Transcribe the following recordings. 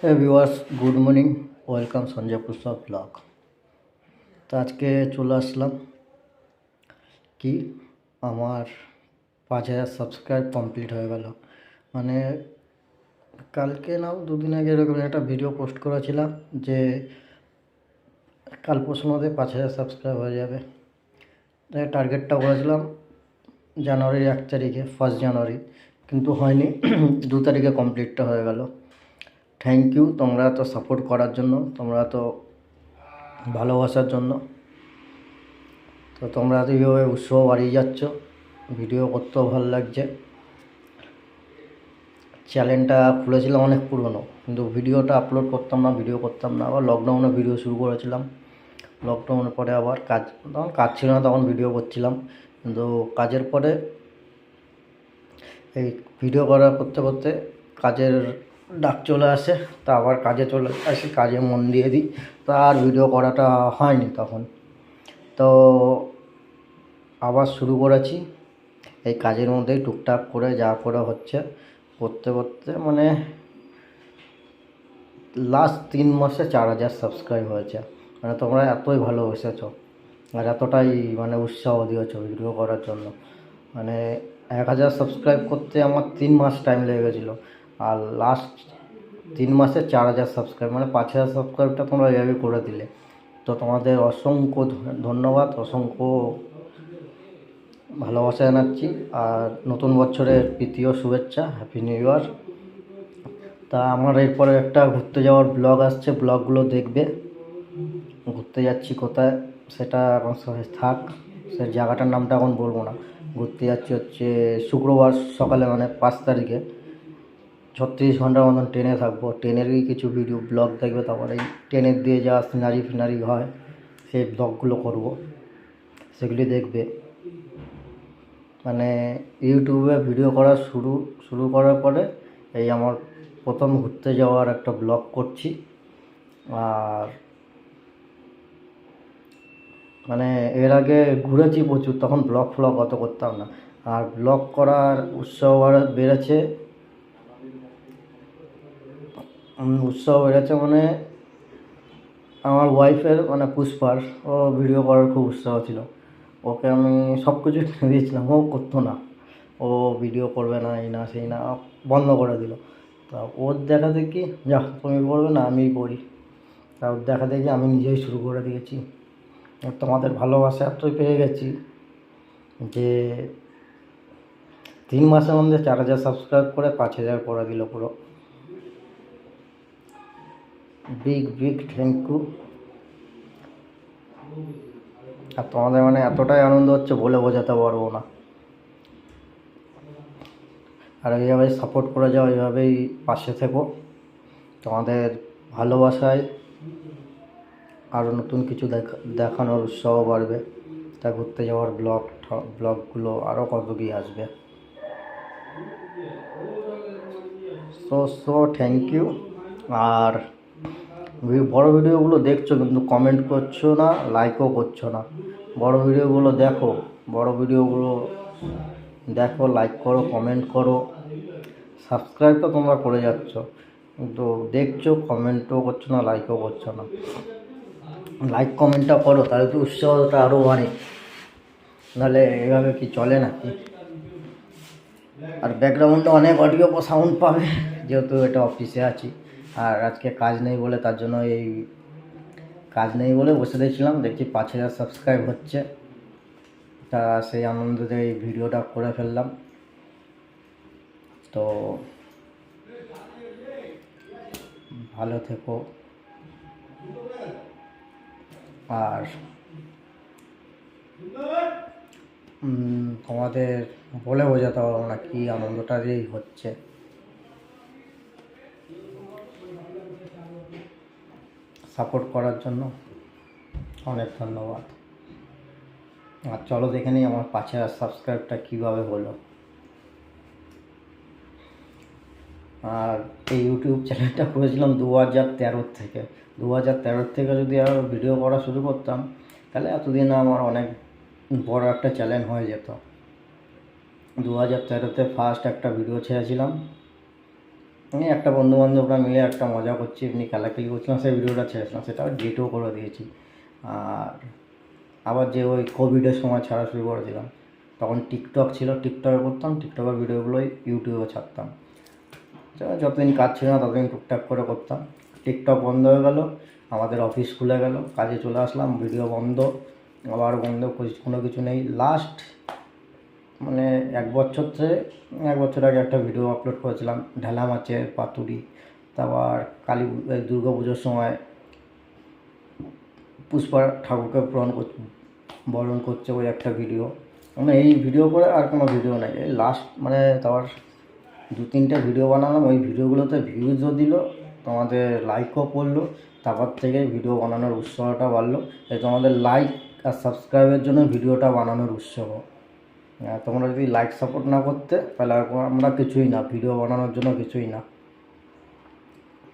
হে viewers, good morning. Welcome Sanjay Pushpa blog. তো আজকে চলে আসলাম কি আমার 5,000 সাবস্ক্রাইব কমপ্লিট হয়ে গেল। মানে কালকে নাও দুদিন আগে এরকম একটা ভিডিও পোস্ট করেছিলাম যে কাল পরশুর মধ্যে 5,000 সাবস্ক্রাইব হয়ে যাবে। তাই টার্গেটটা করেছিলাম জানুয়ারির 1 তারিখে, 1 জানুয়ারি, কিন্তু হয়নি। 2 তারিখে কমপ্লিটটা হয়ে গেল। থ্যাংক ইউ তোমরা তো সাপোর্ট করার জন্য, তোমরা তো ভালোবাসার জন্য। তো তোমরা তো এইভাবে উৎসাহ বাড়িয়ে যাচ্ছ, ভিডিও করতেও ভালো লাগছে। চ্যানেলটা খুলেছিলাম অনেক পুরনো, কিন্তু ভিডিওটা আপলোড করতাম না, ভিডিও করতাম না। আবার লকডাউনে ভিডিও শুরু করেছিলাম। লকডাউনের পরে আবার তখন কাজ ছিল না, তখন ভিডিও করছিলাম। কিন্তু কাজের পরে এই ভিডিও করতে করতে কাজের ডাক চলে আসে, তা আবার কাজে চলে আসি, কাজে মন দিয়ে দিই। তা আর ভিডিও করাটা হয়নি তখন। তো আবার শুরু করেছি এই কাজের মধ্যেই টুকটাক করে যা করে হচ্ছে করতে করতে, মানে লাস্ট 3 মাসে 4,000 সাবস্ক্রাইব হয়েছে। মানে তোমরা এতই ভালোবেসেছ আর এতটাই মানে উৎসাহ দিয়েছ ভিডিও করার জন্য। মানে 1,000 সাবস্ক্রাইব করতে আমার 3 মাস টাইম লেগে গেছিলো, আর লাস্ট 3 মাসে 4,000 সাবস্ক্রাইব, মানে 5,000 সাবস্ক্রাইবটা তোমরা এভাবে করে দিলে। তো তোমাদের অসংখ্য ধন্যবাদ, অসংখ্য ভালোবাসা জানাচ্ছি। আর নতুন বছরের প্রীতীয় শুভেচ্ছা, হ্যাপি নিউ ইয়ার। তা আমার এরপরে একটা ঘুরতে যাওয়ার ব্লগ আসছে, ব্লগগুলো দেখবে। ঘুরতে যাচ্ছি কোথায় সেটা এখন থাক, সে জায়গাটার নামটা এখন বলবো না। ঘুরতে যাচ্ছি হচ্ছে শুক্রবার সকালে, মানে 5 তারিখে। 36 ঘন্টার মতন ট্রেনে থাকবো, ট্রেনেরই কিছু ভিডিও ব্লগ দেখবে। তারপরে এই ট্রেনের দিয়ে যা সিনারি ফিনারি হয় সেই ব্লগগুলো করব, সেগুলি দেখবে। মানে ইউটিউবে ভিডিও করা শুরু করার পরে এই আমার প্রথম ঘুরতে যাওয়ার একটা ব্লগ করছি। আর মানে এর আগে ঘুরেছি প্রচুর, তখন ব্লগ ফ্লগ অত করতাম না। আর ব্লগ করার উৎসাহ বেড়েছে। মানে আমার ওয়াইফের, মানে পুষ্পার, ও ভিডিও করার খুব উৎসাহ ছিল। ওকে আমি সব কিছু দিয়েছিলাম, ও করতো না। ও ভিডিও করবে না, এই না সেই না, বন্ধ করে দিল। তা ওর দেখা দেখি, যা তুমি করবে না আমিই করি। তা ওর দেখা দেখি আমি নিজেই শুরু করে দিয়েছি। তোমাদের ভালোবাসা এতই পেয়ে গেছি যে 3 মাসের মধ্যে 4,000 সাবস্ক্রাইব করে 5,000 করে দিল পুরো। Big big thank you. আর তোমাদের মানে এতটাই আনন্দ হচ্ছে বলে বোঝাতে পারবো না। আর এইভাবেই সাপোর্ট করে যাও, এইভাবেই পাশে থেকো। তোমাদের ভালোবাসায় আরও নতুন কিছু দেখানোর উৎসাহ বাড়বে। তা ঘুরতে যাওয়ার ব্লগগুলো আরও কত কি আসবে। So thank you. আর বড় ভিডিওগুলো দেখছো কিন্তু কমেন্ট করছো না, লাইকও করছো না। বড় ভিডিওগুলো দেখো, বড় ভিডিওগুলো দেখো, লাইক করো, কমেন্ট করো। সাবস্ক্রাইব তো তোমরা করে যাচ্ছ, কিন্তু দেখছো, কমেন্টও করছো না, লাইকও করছো না। লাইক কমেন্টটা করো, তাহলে তো উৎসাহটা আরও বাড়ে। নাহলে এভাবে কি চলে নাকি? আর ব্যাকগ্রাউন্ডে অনেক অডিও সাউন্ড পাবে, যেহেতু এটা অফিসে আছি। আর আজকে কাজ নেই বলে, তার জন্য কাজ নেই বলে বসে দিয়েছিলাম। দেখছি 5,000 সাবস্ক্রাইব হচ্ছে, তা সেই আনন্দতে এই ভিডিওটা করে ফেললাম। তো ভালো থেকো। আর তোমাদের বলে বোঝাতে পারবো না কি আনন্দটা যেই হচ্ছে। সাপোর্ট করার জন্য অনেক ধন্যবাদ। আর চলো দেখে নিই আমার 5,000 সাবস্ক্রাইবটা কীভাবে হলো। আর এই ইউটিউব চ্যানেলটা করেছিলাম 2013 থেকে। 2013 থেকে যদি আর ভিডিও করা শুরু করতাম, তাহলে এতদিন আমার অনেক বড় একটা চ্যানেল হয়ে যেত। 2013-তে ফার্স্ট একটা ভিডিও ছেড়েছিলাম, আমি একটা বন্ধুবান্ধবরা মিলে একটা মজা করছি, এমনি খেলাখেলি করছিলাম, সেই ভিডিওটা ছেড়েছিলাম, সেটাও ডিলিটও করে দিয়েছি। আর আবার যে ওই কোভিডের সময় ছাড়া শুরু করেছিলাম, তখন টিকটক ছিল, টিকটকে করতাম, টিকটকের ভিডিওগুলোই ইউটিউবে ছাড়তাম। যতদিন কাজ ছিল না ততদিন টুকটাক করে করতাম। টিকটক বন্ধ হয়ে গেল, আমাদের অফিস খুলে গেল, কাজে চলে আসলাম, ভিডিও বন্ধ, আবার বন্ধ, কোনো কিছু নেই। লাস্ট মানে 1 বছর আগে একটা ভিডিও আপলোড করেছিলাম, ঢেলা মাছের পাতুরি। তারপর দুর্গা পুজোর সময় পুষ্পা ঠাকুরকে বরণ করছে, ওই একটা ভিডিও। মানে এই ভিডিও করে আর কোনো ভিডিও নাই, এই লাস্ট মানে তারপর 2-3টে ভিডিও বানালাম, ওই ভিডিওগুলোতে ভিউজও দিল, তোমাদের লাইকও পড়লো, তারপর থেকে ভিডিও বানানোর উৎসাহটা বাড়লো। এই তোমাদের লাইক আর সাবস্ক্রাইবের জন্য ভিডিওটা বানানোর উৎসাহ। তোমরা যদি লাইক সাপোর্ট না করতে তাহলে আমরা কিছুই না, ভিডিও বানানোর জন্য কিছুই না।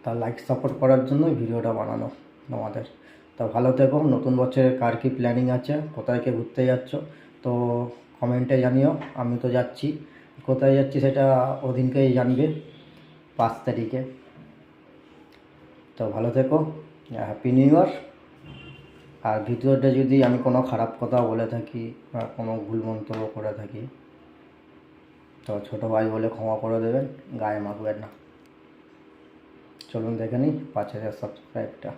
তা লাইক সাপোর্ট করার জন্যই ভিডিওটা বানানো তোমাদের। তা ভালো থেকো। নতুন বছরে কার কী প্ল্যানিং আছে, কোথায় কে ঘুরতে যাচ্ছ, তো কমেন্টে জানিও। আমি তো যাচ্ছি, কোথায় যাচ্ছি সেটা ওদিনকেই জানবে, 5 তারিখে। তো ভালো থেকো, হ্যাপি নিউ ইয়ার। আর ভিডিওটা যদি আমি কোনো খারাপ কথা বলে থাকি বা কোনো ভুল মন্তব্য করে থাকি, তো ছোটো ভাই বলে ক্ষমা করে দেবেন, গায়ে মাখবেন না। চলুন দেখে নিই 5,000 সাবস্ক্রাইবটা।